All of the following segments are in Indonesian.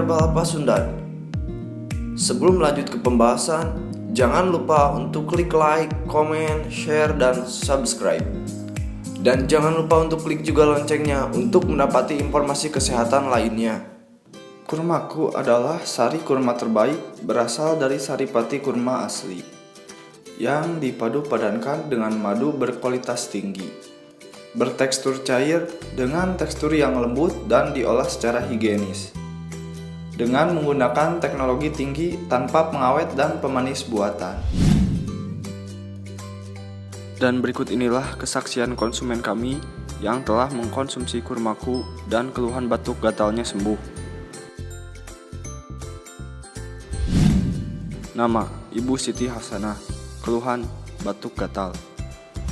Herbal Pasundan. Sebelum lanjut ke pembahasan, jangan lupa untuk klik like, komen, share, dan subscribe. Dan jangan lupa untuk klik juga loncengnya untuk mendapati informasi kesehatan lainnya. Kurmaku adalah sari kurma terbaik berasal dari saripati kurma asli yang dipadu padankan dengan madu berkualitas tinggi, bertekstur cair dengan tekstur yang lembut dan diolah secara higienis dengan menggunakan teknologi tinggi tanpa pengawet dan pemanis buatan. Dan berikut inilah kesaksian konsumen kami yang telah mengkonsumsi kurmaku dan keluhan batuk gatalnya sembuh. Nama: Ibu Siti Hasanah. Keluhan: batuk gatal.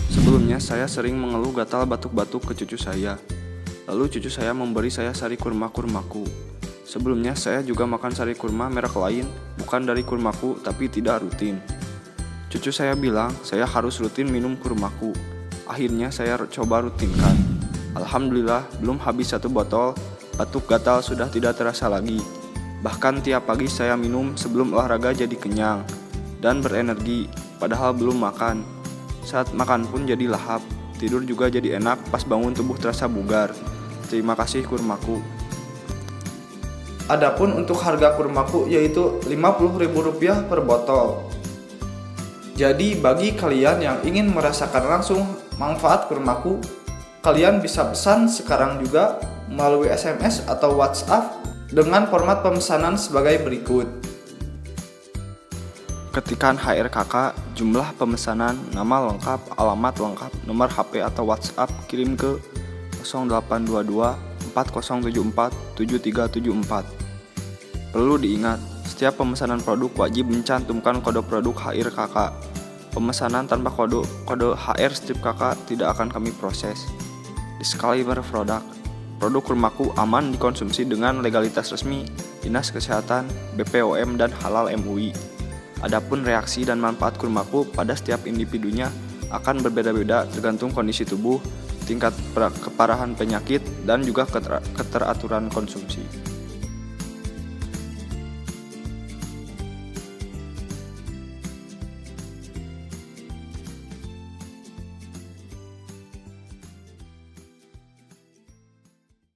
Sebelumnya saya sering mengeluh gatal batuk-batuk ke cucu saya. Lalu cucu saya memberi saya sari kurmaku. Sebelumnya saya juga makan sari kurma merek lain, bukan dari kurmaku tapi tidak rutin. Cucu saya bilang saya harus rutin minum kurmaku. Akhirnya saya coba rutinkan. Alhamdulillah belum habis 1 botol, batuk gatal sudah tidak terasa lagi. Bahkan tiap pagi saya minum sebelum olahraga jadi kenyang dan berenergi, padahal belum makan. Saat makan pun jadi lahap, tidur juga jadi enak, pas bangun tubuh terasa bugar. Terima kasih kurmaku. Adapun untuk harga kurmaku yaitu Rp50.000 per botol. Jadi bagi kalian yang ingin merasakan langsung manfaat kurmaku, kalian bisa pesan sekarang juga melalui SMS atau WhatsApp dengan format pemesanan sebagai berikut. Ketikkan HRKK, jumlah pemesanan, nama lengkap, alamat lengkap, nomor HP atau WhatsApp, kirim ke 0822 4074 7374. Perlu diingat, setiap pemesanan produk wajib mencantumkan kode produk HRKK. Pemesanan tanpa kode HR strip KK tidak akan kami proses. Disclaimer produk kurmaku aman dikonsumsi dengan legalitas resmi Dinas Kesehatan, BPOM, dan Halal MUI. Adapun reaksi dan manfaat kurmaku pada setiap individunya akan berbeda-beda tergantung kondisi tubuh, tingkat keparahan penyakit, dan juga keteraturan konsumsi.